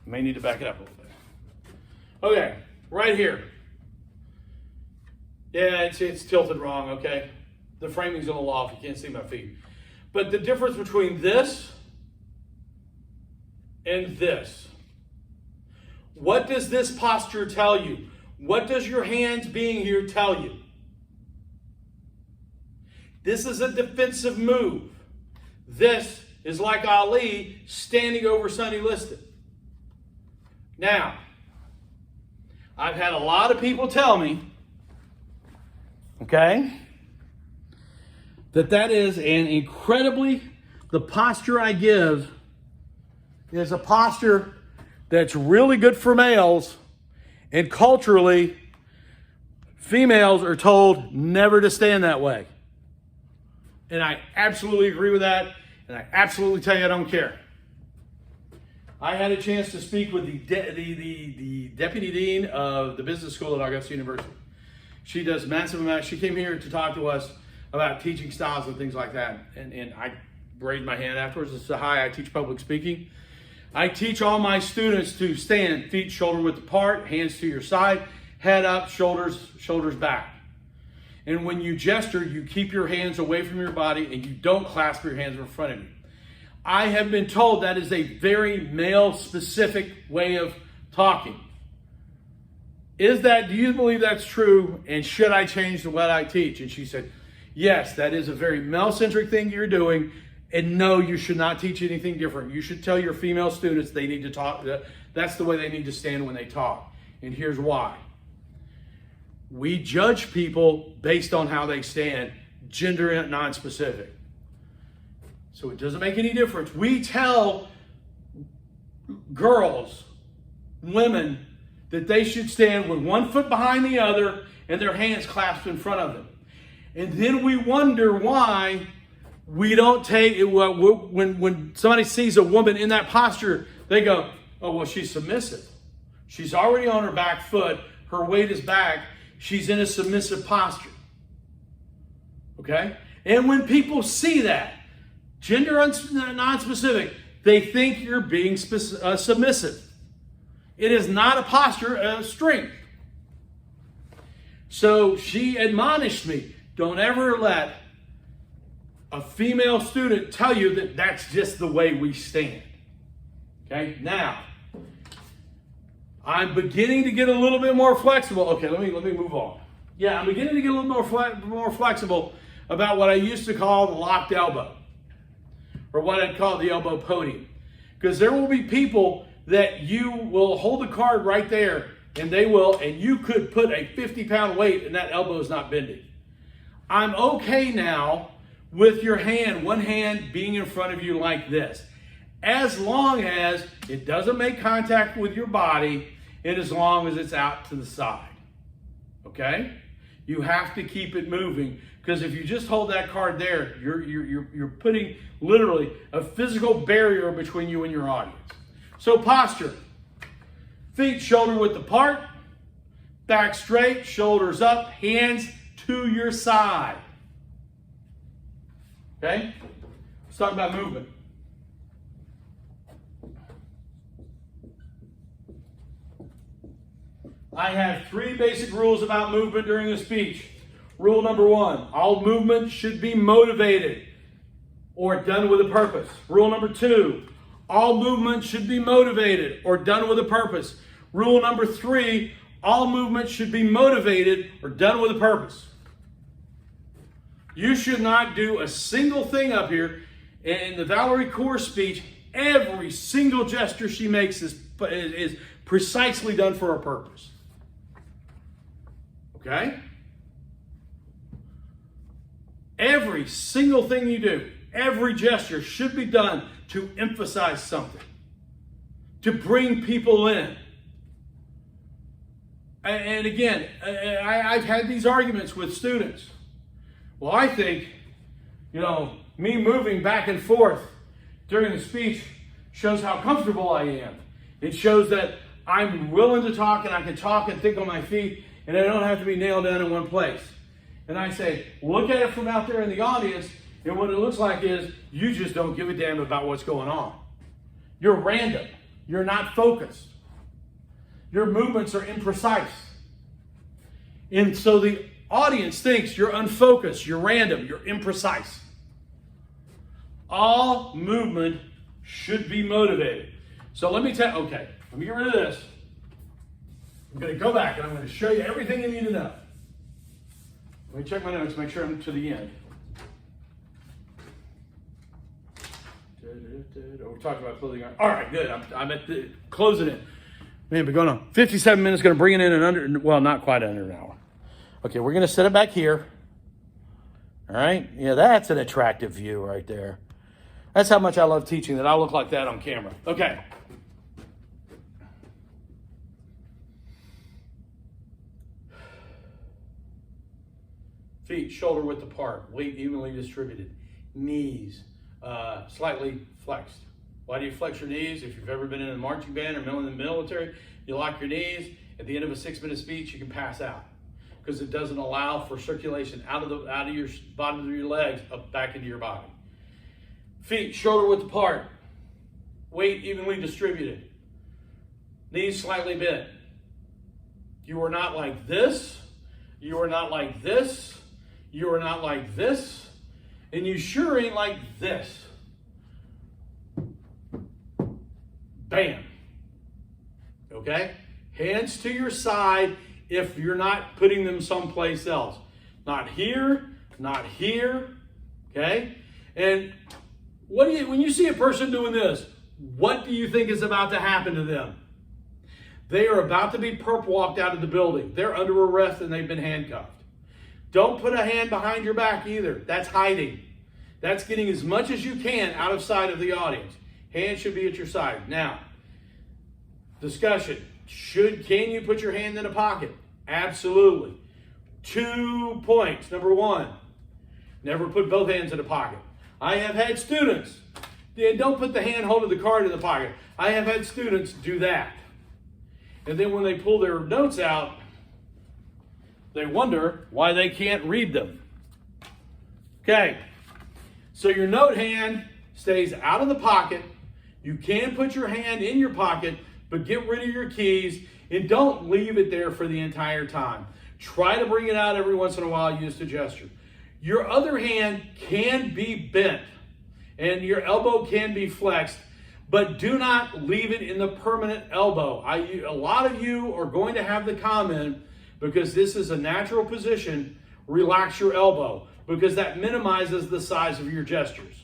May need to back it up a little bit. Okay, right here. Yeah, it's tilted wrong, okay? The framing's a little off. You can't see my feet. But the difference between this and this. What does this posture tell you? What does your hands being here tell you? This is a defensive move. This is like Ali standing over Sonny Liston. Now, I've had a lot of people tell me, okay, that is the posture I give is a posture that's really good for males, and culturally, females are told never to stand that way. And I absolutely agree with that, and I absolutely tell you I don't care. I had a chance to speak with the deputy dean of the business school at Augusta University. She does massive amounts. She came here to talk to us about teaching styles and things like that. And I raised my hand afterwards and said, hi, I teach public speaking. I teach all my students to stand, feet shoulder width apart, hands to your side, head up, shoulders back. And when you gesture, you keep your hands away from your body and you don't clasp your hands in front of you. I have been told that is a very male-specific way of talking. Do you believe that's true? And should I change what I teach? And she said, yes, that is a very male-centric thing you're doing. And no, you should not teach anything different. You should tell your female students they need to talk. That's the way they need to stand when they talk. And here's why. We judge people based on how they stand, gender non-specific. So it doesn't make any difference. We tell girls, women, that they should stand with one foot behind the other and their hands clasped in front of them. And then we wonder why we don't take it. When somebody sees a woman in that posture, they go, oh, well, she's submissive. She's already on her back foot. Her weight is back. She's in a submissive posture. Okay? And when people see that, gender non-specific, they think you're being submissive. It is not a posture of strength. So she admonished me, don't ever let a female student tell you that that's just the way we stand. Okay, now, I'm beginning to get a little bit more flexible. Okay, let me move on. Yeah, I'm beginning to get a little more flexible about what I used to call the locked elbow, or what I'd call the elbow podium. Because there will be people that you will hold a card right there, and you could put a 50-pound weight and that elbow is not bending. I'm okay now with your one hand being in front of you like this, as long as it doesn't make contact with your body and as long as it's out to the side. Okay? You have to keep it moving, because if you just hold that card there, you're putting literally a physical barrier between you and your audience. So posture. Feet shoulder width apart, back straight, shoulders up, hands to your side. Okay? Let's talk about movement. I have 3 basic rules about movement during a speech. Rule number 1, all movement should be motivated or done with a purpose. Rule number 2, all movement should be motivated or done with a purpose. Rule number 3, all movement should be motivated or done with a purpose. You should not do a single thing up here. In the Valerie Kaur speech, every single gesture she makes is precisely done for a purpose. Okay? Every single thing you do, every gesture should be done to emphasize something, to bring people in. And again, I've had these arguments with students. Well, I think, me moving back and forth during the speech shows how comfortable I am. It shows that I'm willing to talk, and I can talk and think on my feet, and I don't have to be nailed down in one place. And I say, look at it from out there in the audience, and what it looks like is you just don't give a damn about what's going on. You're random. You're not focused. Your movements are imprecise. And so the audience thinks you're unfocused, you're random, you're imprecise. All movement should be motivated. So let me get rid of this. I'm going to go back and I'm going to show you everything you need to know. Let me check my notes, make sure I'm to the end. We're talking about clothing. All right, good. I'm at the closing it. Man, been going on 57 minutes. Going to bring it in not quite under an hour. Okay, we're going to set it back here. All right. Yeah, that's an attractive view right there. That's how much I love teaching, that I look like that on camera. Okay. Feet shoulder width apart, weight evenly distributed, knees slightly flexed. Why do you flex your knees? If you've ever been in a marching band or in the military, you lock your knees. At the end of a 6-minute speech, you can pass out because it doesn't allow for circulation out of your bottom of your legs up back into your body. Feet shoulder width apart, weight evenly distributed, knees slightly bent. You are not like this. You are not like this. You are not like this. And you sure ain't like this. Bam. Okay? Hands to your side if you're not putting them someplace else. Not here, not here. Okay? And when you see a person doing this, what do you think is about to happen to them? They are about to be perp walked out of the building. They're under arrest and they've been handcuffed. Don't put a hand behind your back either. That's hiding. That's getting as much as you can out of sight of the audience. Hands should be at your side. Now, discussion. Can you put your hand in a pocket? Absolutely. 2 points. Number 1, never put both hands in a pocket. I have had students, don't put the hand holding the card in the pocket. I have had students do that. And then when they pull their notes out, they wonder why they can't read them. Okay, so your note hand stays out of the pocket. You can put your hand in your pocket, but get rid of your keys and don't leave it there for the entire time. Try to bring it out every once in a while, use the gesture. Your other hand can be bent and your elbow can be flexed, but do not leave it in the permanent elbow. A lot of you are going to have the comment, because this is a natural position, relax your elbow, because that minimizes the size of your gestures.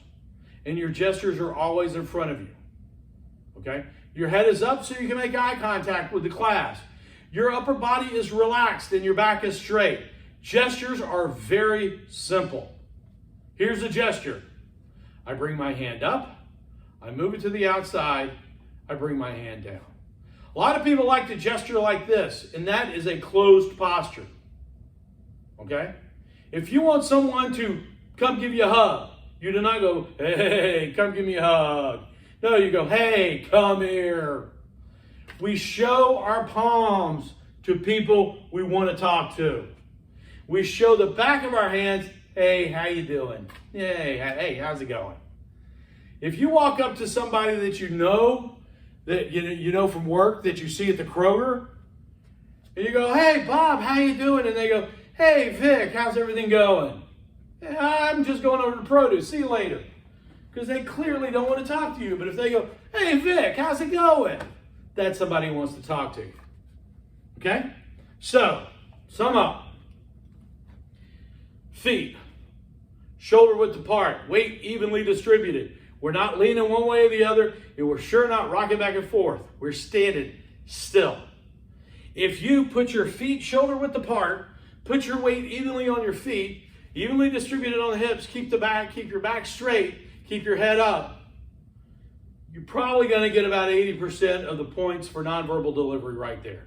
And your gestures are always in front of you. Okay? Your head is up so you can make eye contact with the class. Your upper body is relaxed and your back is straight. Gestures are very simple. Here's a gesture. I bring my hand up, I move it to the outside, I bring my hand down. A lot of people like to gesture like this, and that is a closed posture. Okay? If you want someone to come give you a hug, you do not go, hey, come give me a hug. No, you go, hey, come here. We show our palms to people we want to talk to. We show the back of our hands, hey, how you doing? Hey, how's it going? If you walk up to somebody that you know from work, that you see at the Kroger, and you go, hey, Bob, how you doing? And they go, hey, Vic, how's everything going? I'm just going over to produce. See you later. Because they clearly don't want to talk to you. But if they go, hey, Vic, how's it going? That's somebody who wants to talk to you. Okay? So, sum up. Feet, shoulder width apart, weight evenly distributed. We're not leaning one way or the other, and we're sure not rocking back and forth. We're standing still. If you put your feet shoulder width apart, put your weight evenly on your feet, evenly distributed on the hips, keep your back straight, keep your head up, you're probably going to get about 80% of the points for nonverbal delivery right there.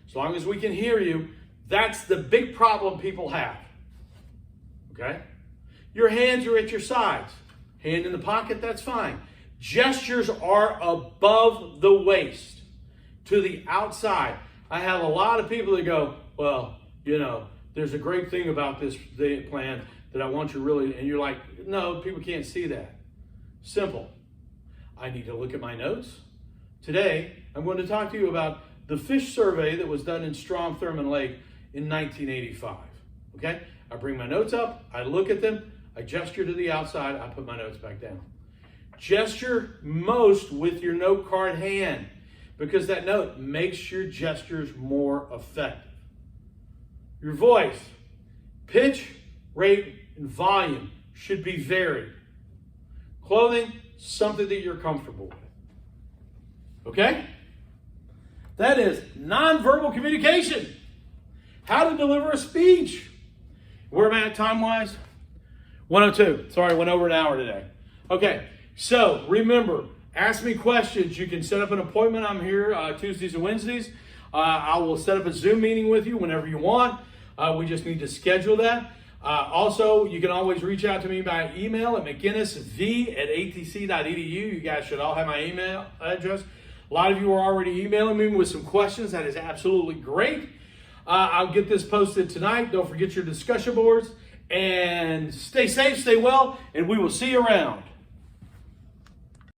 As long as we can hear you, that's the big problem people have. Okay? Your hands are at your sides. Hand in the pocket, that's fine. Gestures are above the waist to the outside. I have a lot of people that go, well, there's a great thing about this plan that I want you really, and you're like, no, people can't see that. Simple. I need to look at my notes. Today, I'm going to talk to you about the fish survey that was done in Strom Thurmond Lake in 1985. Okay? I bring my notes up, I look at them, I gesture to the outside, I put my notes back down. Gesture most with your note card hand because that note makes your gestures more effective. Your voice, pitch, rate, and volume should be varied. Clothing, something that you're comfortable with. Okay? That is nonverbal communication. How to deliver a speech. Where am I at time-wise? 1:02. Sorry, went over an hour today. Okay, so remember, ask me questions. You can set up an appointment. I'm here Tuesdays and Wednesdays. I will set up a Zoom meeting with you whenever you want. We just need to schedule that. Also, you can always reach out to me by email at mcginnisv@atc.edu. You guys should all have my email address. A lot of you are already emailing me with some questions. That is absolutely great. I'll get this posted tonight. Don't forget your discussion boards. And stay safe, stay well, and we will see you around.